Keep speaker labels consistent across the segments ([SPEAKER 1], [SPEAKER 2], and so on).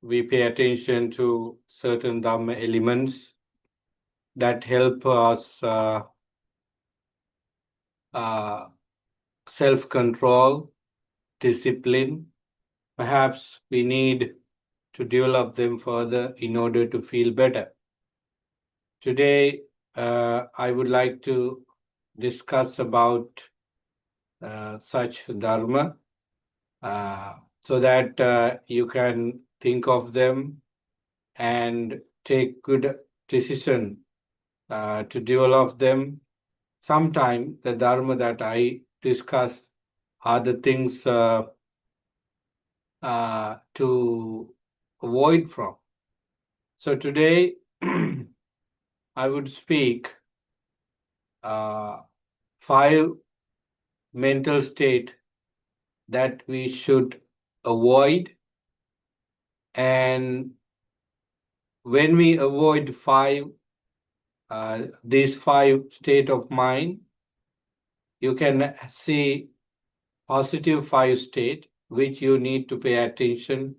[SPEAKER 1] we pay attention to certain Dhamma elements that help us self-control, discipline. Perhaps we need to develop them further in order to feel better. Today, I would like to discuss about such Dharma so that you can think of them and take good decision to develop them. Sometime the Dharma that I discuss are the things to avoid from. So today I would speak 5 mental state that we should avoid, and when we avoid these 5 state of mind, you can see positive 5 state which you need to pay attention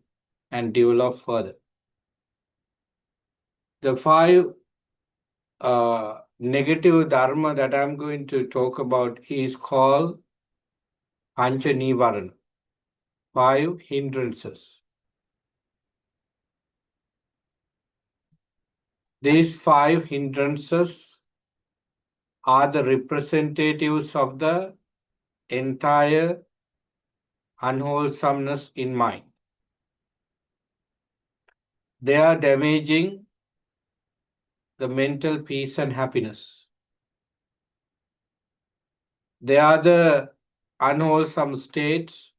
[SPEAKER 1] and develop further. The 5 negative dharma that I'm going to talk about is called Pancha Nivarana, 5 hindrances. These 5 hindrances are the representatives of the entire unwholesomeness in mind. They are damaging the mental peace and happiness. They are the unwholesome states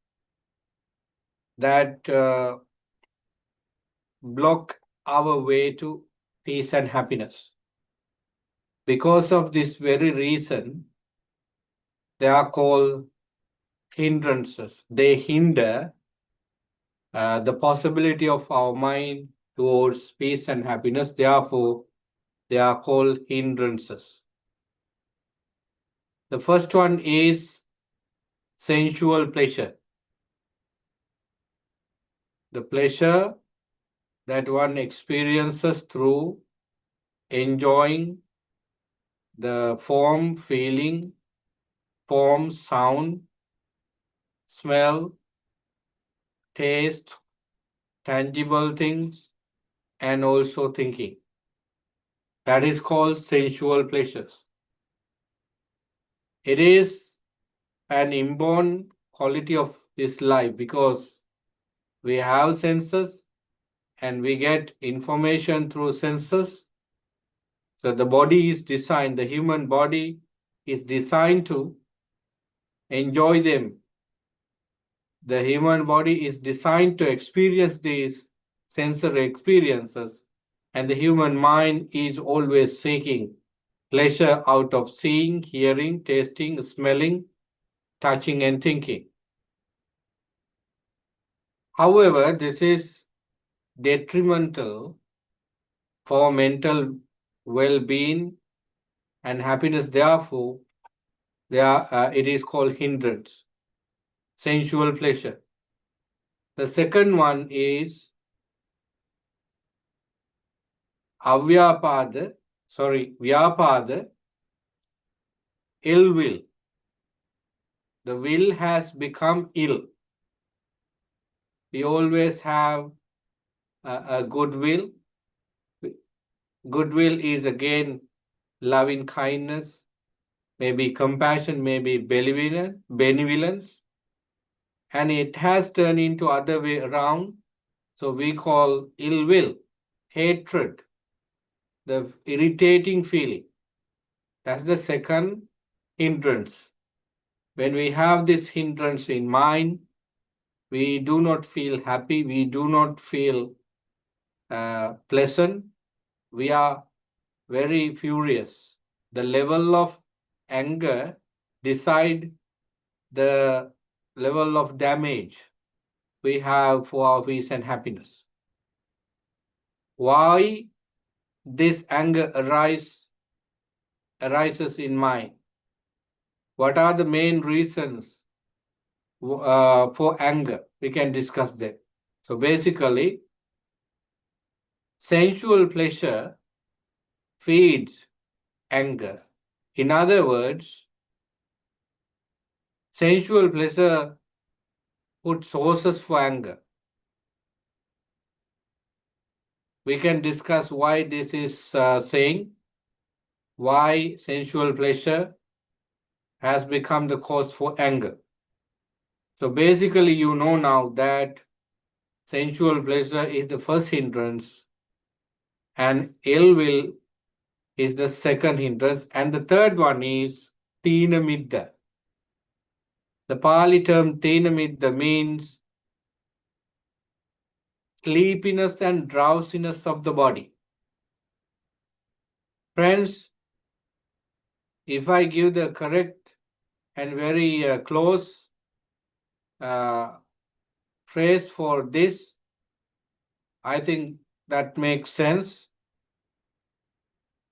[SPEAKER 1] that block our way to peace and happiness. Because of this very reason, they are called hindrances. They hinder the possibility of our mind towards peace and happiness. Therefore, they are called hindrances. The first one is sensual pleasure. The pleasure that one experiences through enjoying the form, feeling, form, sound, smell, taste, tangible things, and also thinking. That is called sensual pleasures. It is an inborn quality of this life because we have senses and we get information through senses. So the body is designed, the human body is designed to enjoy them. The human body is designed to experience these sensory experiences, and the human mind is always seeking pleasure out of seeing, hearing, tasting, smelling, touching, and thinking. However, this is detrimental for mental well-being and happiness. Therefore, it is called hindrance, sensual pleasure. The second one is vyapada, ill will. The will has become ill. We always have a good will. Goodwill is again loving kindness, maybe compassion, maybe benevolence, and it has turned into other way around. So we call ill will, hatred, the irritating feeling. That's the second hindrance. When we have this hindrance in mind, we do not feel happy, we do not feel pleasant, we are very furious. The level of anger decide the level of damage we have for our peace and happiness. Why this anger arises in mind? What are the main reasons for anger? We can discuss that. So basically, sensual pleasure feeds anger. In other words, sensual pleasure puts sources for anger. We can discuss why this is saying, why sensual pleasure has become the cause for anger. So basically, you know now that sensual pleasure is the first hindrance and ill will is the second hindrance, and the third one is tina middha. The Pali term tina middha means sleepiness and drowsiness of the body. Friends, if I give the correct and very close phrase for this, I think that makes sense.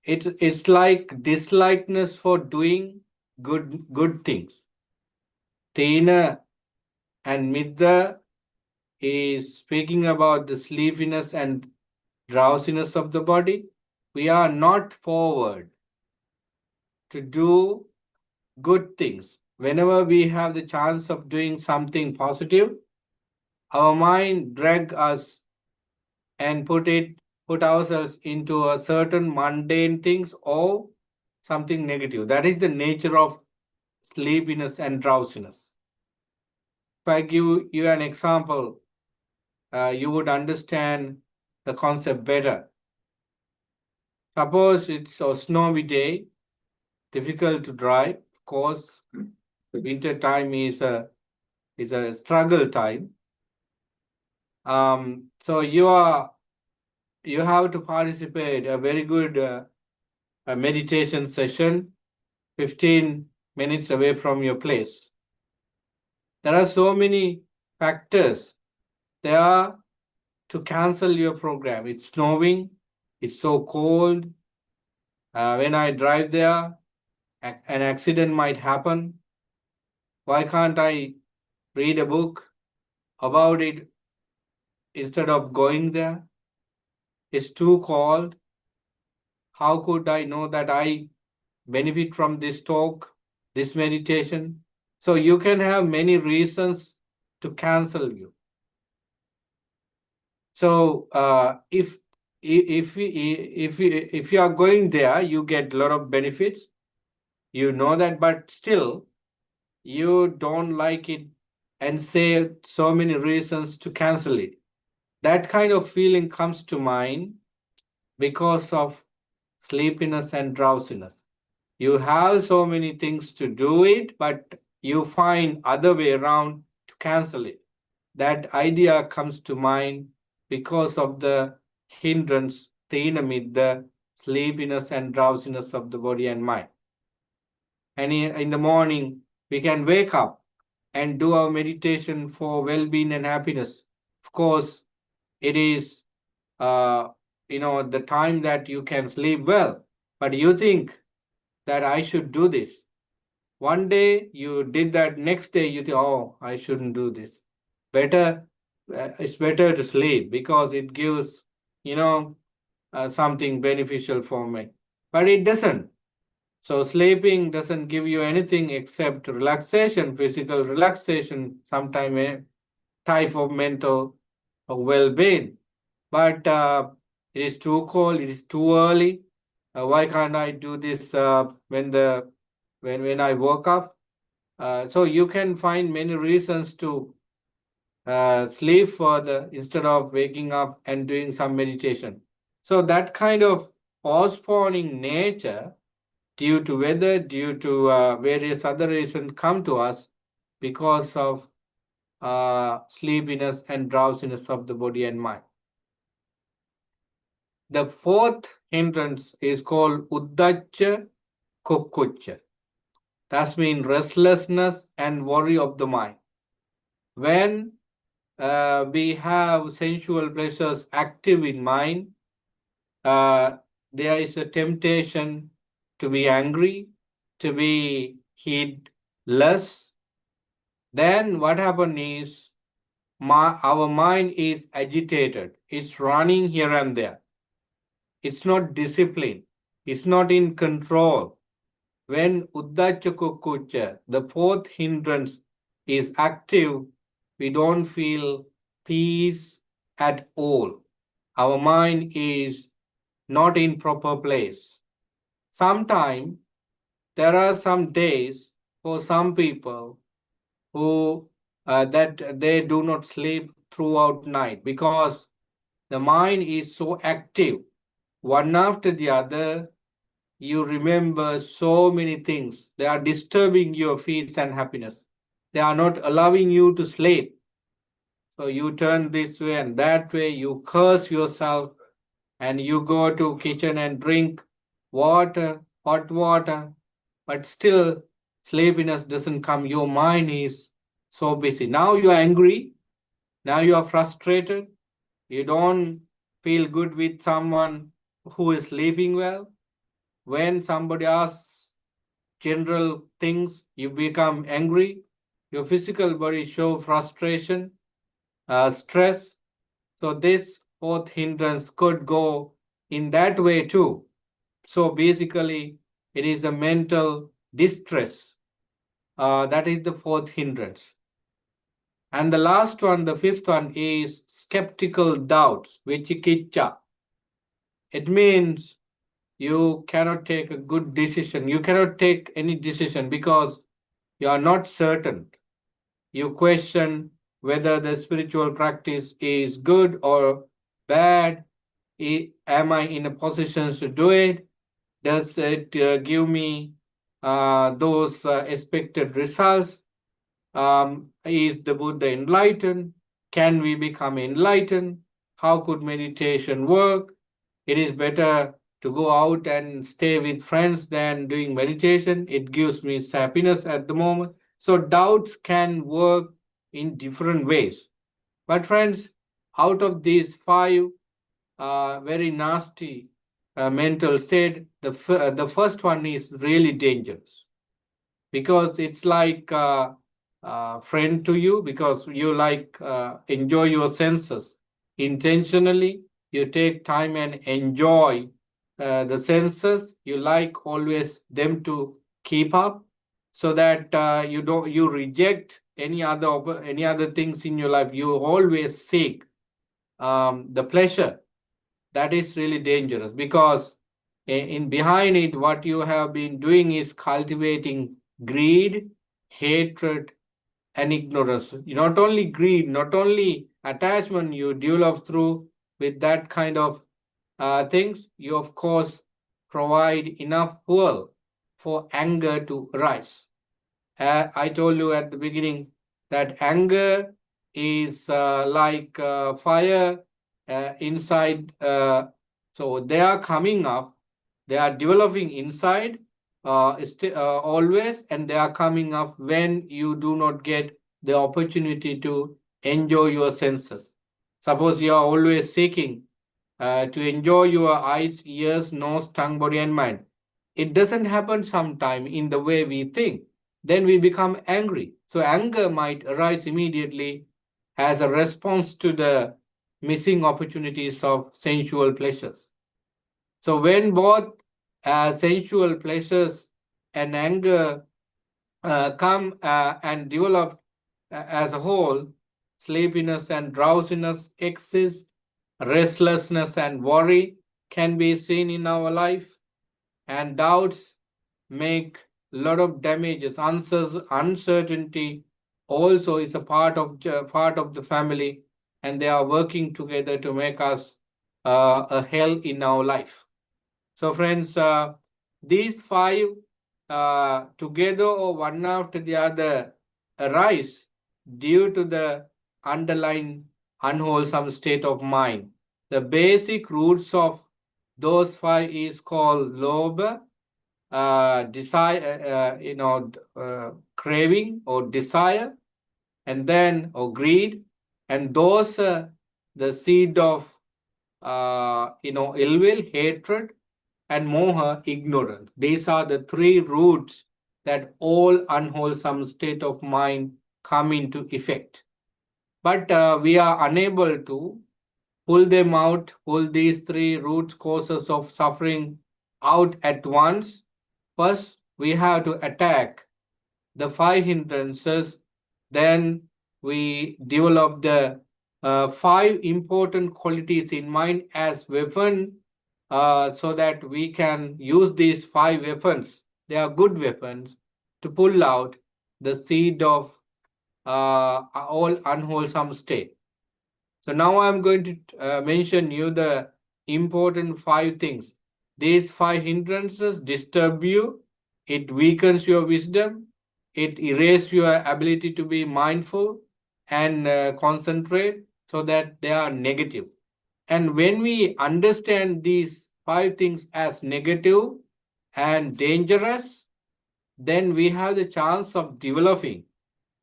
[SPEAKER 1] It's like dislikeness for doing good things. Tina and Midda is speaking about the sleepiness and drowsiness of the body. We are not forward to do good things. Whenever we have the chance of doing something positive, our mind drag us and put ourselves into a certain mundane things or something negative. That is the nature of sleepiness and drowsiness. If I give you an example, you would understand the concept better. Suppose it's a snowy day, difficult to drive. Of course, winter time is a struggle time. So you have to participate a very good a meditation session 15 minutes away from your place. There are so many factors there to cancel your program. It's snowing, it's so cold. When I drive there, an accident might happen. Why can't I read a book about it instead of going there? It's too cold. How could I know that I benefit from this talk, this meditation? So you can have many reasons to cancel you. So if you are going there, you get a lot of benefits. You know that, but still you don't like it and say so many reasons to cancel it. That kind of feeling comes to mind because of sleepiness and drowsiness. You have so many things to do it, but you find other way around to cancel it. That idea comes to mind because of the hindrance, the sleepiness and drowsiness of the body and mind. And in the morning, we can wake up and do our meditation for well-being and happiness. Of course, it is the time that you can sleep well, but you think that I should do this. One day you did that, next day you think, oh, I shouldn't do this. It's better to sleep because it gives, something beneficial for me. But it doesn't. So sleeping doesn't give you anything except relaxation, physical relaxation, sometimes a type of mental well-being. But it is too cold, it is too early. Why can't I do this when I woke up? So you can find many reasons to sleep further instead of waking up and doing some meditation. So that kind of postponing nature, due to weather, due to various other reasons, come to us because of sleepiness and drowsiness of the body and mind. The fourth hindrance is called Uddacha Kukkucha. That means restlessness and worry of the mind. When we have sensual pleasures active in mind, there is a temptation to be angry, to be heedless. Then what happens is our mind is agitated. It's running here and there. It's not disciplined. It's not in control. When Uddachakukucha, the fourth hindrance, is active, we don't feel peace at all. Our mind is not in proper place. Sometimes there are some days for some people who that they do not sleep throughout night because the mind is so active. One after the other, you remember so many things. They are disturbing your peace and happiness. They are not allowing you to sleep. So you turn this way and that way, you curse yourself, and you go to kitchen and drink water, hot water, but still sleepiness doesn't come. Your mind is so busy. Now you are angry. Now you are frustrated. You don't feel good with someone who is sleeping well. When somebody asks general things, you become angry. Your physical body show frustration, stress. So this fourth hindrance could go in that way too. So basically, it is a mental distress. That is the fourth hindrance. And the last one, the fifth one, is skeptical doubts, vichikiccha. It means you cannot take a good decision. You cannot take any decision because you are not certain. You question whether the spiritual practice is good or bad. Am I in a position to do it? Does it give me those expected results? Is the Buddha enlightened? Can we become enlightened? How could meditation work? It is better to go out and stay with friends than doing meditation. It gives me happiness at the moment. So doubts can work in different ways. But friends, out of these five very nasty mental state, the first one is really dangerous because it's like a friend to you because you like enjoy your senses intentionally. You take time and enjoy the senses. You like always them to keep up so that you reject any other things in your life. You always seek the pleasure. That is really dangerous because in behind it, what you have been doing is cultivating greed, hatred, and ignorance. Not only greed, not only attachment you develop through with that kind of things, you of course provide enough fuel for anger to arise. I told you at the beginning that anger is like fire inside. So they are coming up, they are developing inside always, and they are coming up when you do not get the opportunity to enjoy your senses. Suppose you are always seeking to enjoy your eyes, ears, nose, tongue, body, and mind. It doesn't happen sometime in the way we think. Then we become angry. So anger might arise immediately as a response to the missing opportunities of sensual pleasures. So when both sensual pleasures and anger come and develop as a whole, sleepiness and drowsiness exist, restlessness and worry can be seen in our life, and doubts make a lot of damages. Uncertainty also is a part of the family, and they are working together to make us a hell in our life. So, friends, these five together or one after the other arise due to the underlying unwholesome state of mind. The basic roots of those five is called lobha, desire, craving or desire, and then or greed, and those the seed of ill will, hatred, and moha, ignorance. These are the three roots that all unwholesome state of mind come into effect. but we are unable to pull them out, pull these three root causes of suffering out at once. First, we have to attack the five hindrances. Then we develop the five important qualities in mind as weapon, so that we can use these five weapons. They are good weapons to pull out the seed of all unwholesome state. So now I'm going to mention you the important five things. These five hindrances disturb you, it weakens your wisdom, it erases your ability to be mindful and concentrate, so that they are negative. And when we understand these five things as negative and dangerous, then we have the chance of developing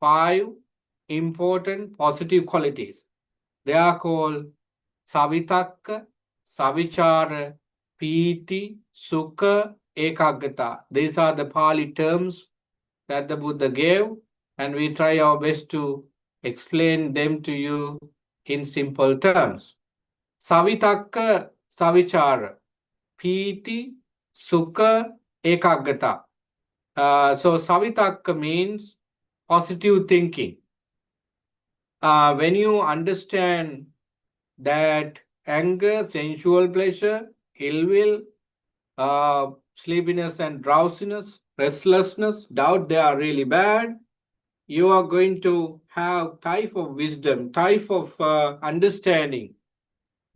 [SPEAKER 1] five important positive qualities. They are called Savitakka, Savichara, Piti, Sukha, Ekaggata. These are the Pali terms that the Buddha gave, and we try our best to explain them to you in simple terms. Savitakka, Savichara, Piti, Sukha, Ekaggata. So Savitakka means positive thinking. When you understand that anger, sensual pleasure, ill will, sleepiness and drowsiness, restlessness, doubt, they are really bad, you are going to have type of wisdom, type of understanding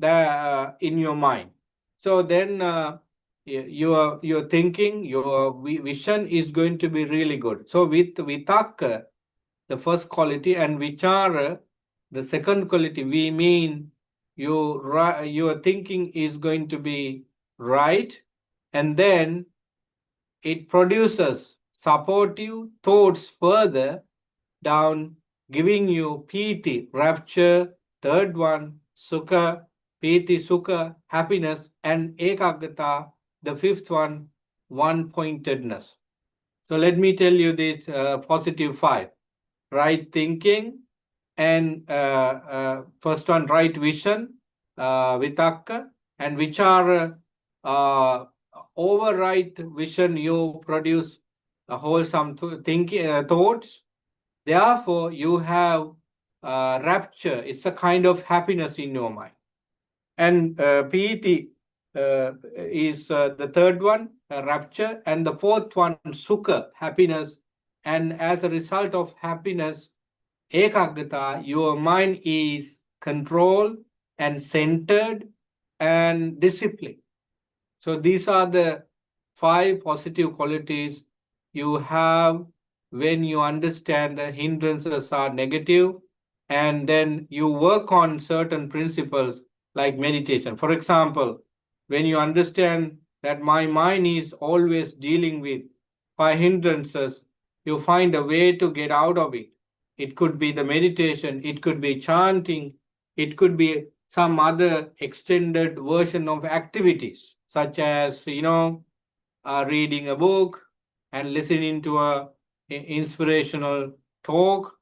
[SPEAKER 1] that in your mind. So then your thinking, your vision is going to be really good. So with vitakka, the first quality, and vichara, the second quality, we mean your thinking is going to be right, and then it produces supportive thoughts further down, giving you piti, rapture, third one, sukha, piti, sukha, happiness, and ekaggata, the fifth one pointedness. So let me tell you these positive five. Right thinking, and first one, right vision, vitakka, and which are override vision, you produce a wholesome thinking thoughts. Therefore, you have rapture. It's a kind of happiness in your mind. And PET is the third one, rapture, and the fourth one, sukha, happiness. And as a result of happiness, ekaggata, your mind is controlled and centered and disciplined. So these are the five positive qualities you have when you understand the hindrances are negative, and then you work on certain principles like meditation. For example, when you understand that my mind is always dealing with five hindrances, you find a way to get out of it. It could be the meditation, it could be chanting, it could be some other extended version of activities, such as, reading a book and listening to a inspirational talk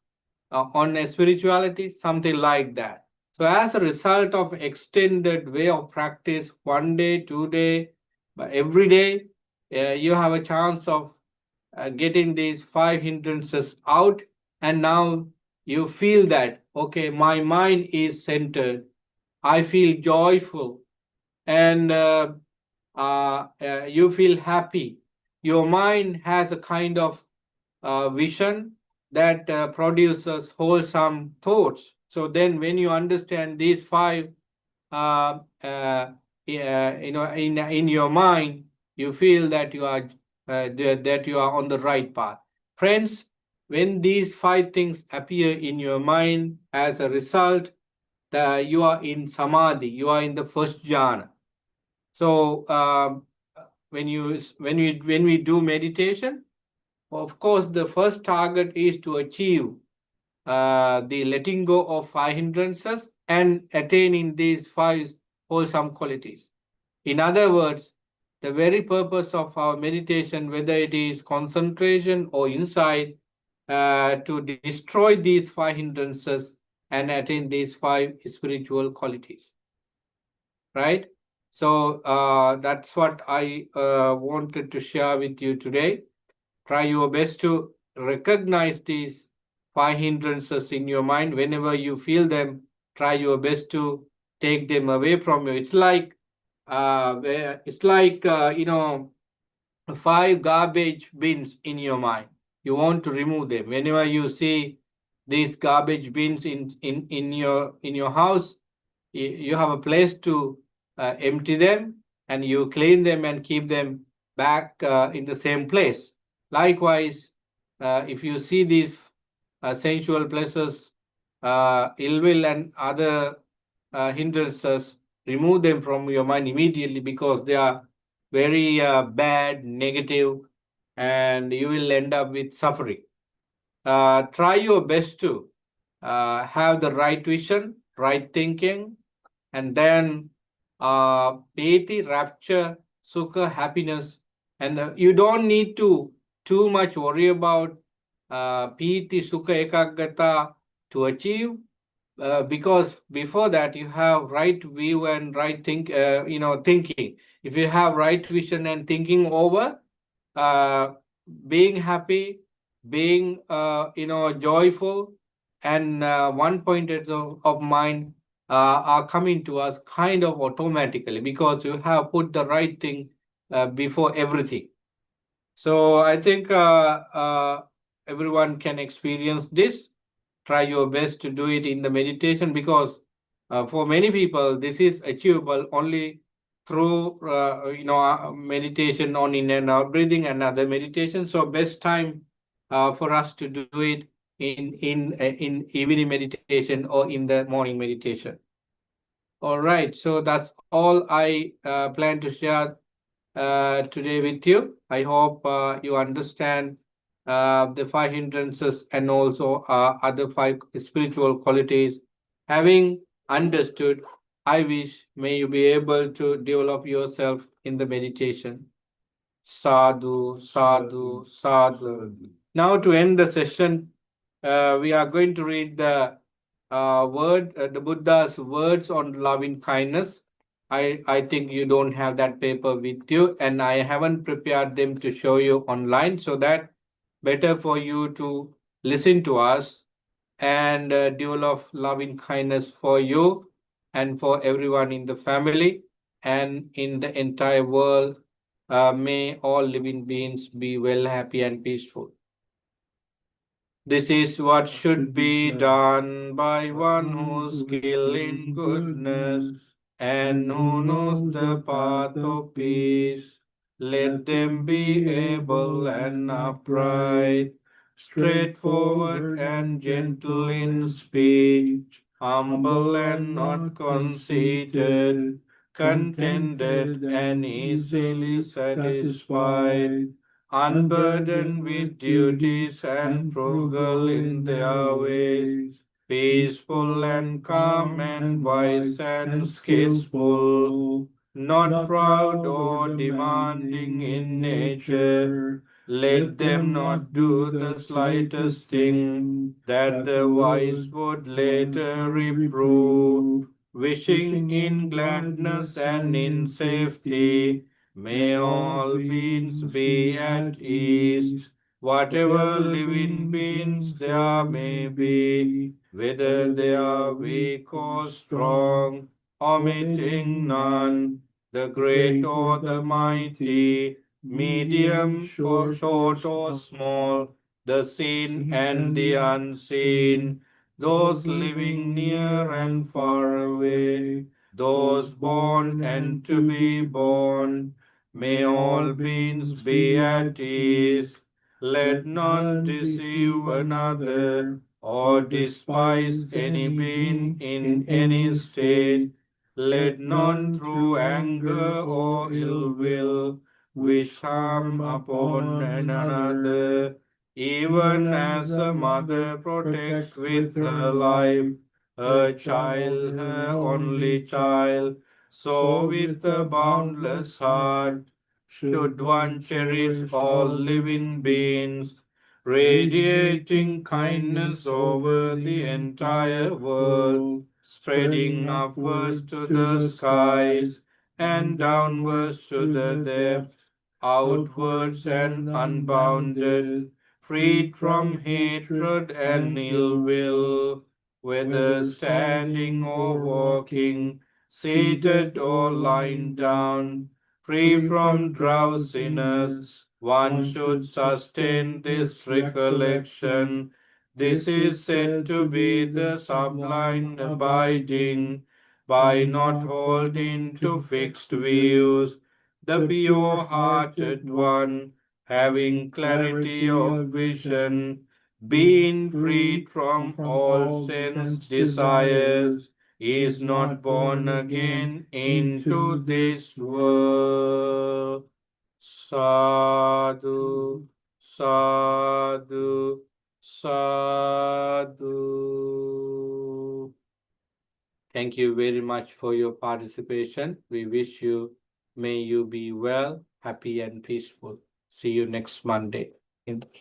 [SPEAKER 1] on a spirituality, something like that. So as a result of extended way of practice, 1 day, 2 day, but every day, you have a chance of getting these five hindrances out, and now you feel that, okay, my mind is centered, I feel joyful, and you feel happy. Your mind has a kind of vision that produces wholesome thoughts. So then, when you understand these five, in your mind, you feel that you are that you are on the right path. Friends, when these five things appear in your mind, as a result, you are in samadhi. You are in the first jhana. So when we do meditation, of course, the first target is to achieve the letting go of five hindrances and attaining these five wholesome qualities. In other words, the very purpose of our meditation, whether it is concentration or insight, to destroy these five hindrances and attain these 5 spiritual qualities. Right? So that's what I wanted to share with you today. Try your best to recognize these 5 hindrances in your mind. Whenever you feel them, try your best to take them away from you. It's like you know, 5 garbage bins in your mind. You want to remove them. Whenever you see these garbage bins in your house, you have a place to empty them, and you clean them and keep them back in the same place. Likewise, if you see these sensual pleasures, ill will, and other hindrances, remove them from your mind immediately, because they are very bad, negative, and you will end up with suffering. Try your best to have the right vision, right thinking, and then piety, rapture, sukha, happiness. And you don't need to too much worry about piety, sukha, ekaggata to achieve, because before that you have right view and right thinking. If you have right vision and thinking over, uh, being happy, being joyful, and one pointed of mind are coming to us kind of automatically, because you have put the right thing before everything. So I think everyone can experience this. Try your best to do it in the meditation, because for many people this is achievable only through meditation on in and out breathing and other meditation. So best time for us to do it in evening meditation or in the morning meditation. All right, so that's all I plan to share today with you. I hope you understand the 5 hindrances and also other 5 spiritual qualities. Having understood, I wish may you be able to develop yourself in the meditation. Sadhu, sadhu, sadhu. Now, to end the session, we are going to read the the Buddha's words on loving kindness. I think you don't have that paper with you, and I haven't prepared them to show you online, so that better for you to listen to us and develop loving kindness for you and for everyone in the family and in the entire world. May all living beings be well, happy, and peaceful. This is what should be done by one who's skilled in goodness and who knows the path of peace. Let them be able and upright, straightforward and gentle in speech, humble and not conceited, contented and easily satisfied, unburdened with duties and frugal in their ways, peaceful and calm and wise and skillful, not proud or demanding in nature. Let them not do the slightest thing that the wise would later reprove, wishing in gladness and in safety. May all beings be at ease, whatever living beings there may be, whether they are weak or strong, omitting none, the great or the mighty, medium or short or small, the seen and the unseen, those living near and far away, those born and to be born. May all beings be at ease. Let none deceive another or despise any being in any state. Let none through anger or ill will wish harm upon another. Even as a mother protects with her life her child, her only child, so with a boundless heart should one cherish all living beings. radiating kindness over the entire world, spreading upwards to the skies and downwards to the depths, outwards and unbounded, freed from hatred and ill will, whether standing or walking, seated or lying down, free from drowsiness. One should sustain this recollection. This is said to be the sublime abiding, by not holding to fixed views, the pure-hearted one, having clarity of vision, being freed from all sense desires, is not born again into this world. Sadhu, sadhu, sadhu. Thank you very much for your participation. We wish you, may you be well, happy, and peaceful. See you next Monday.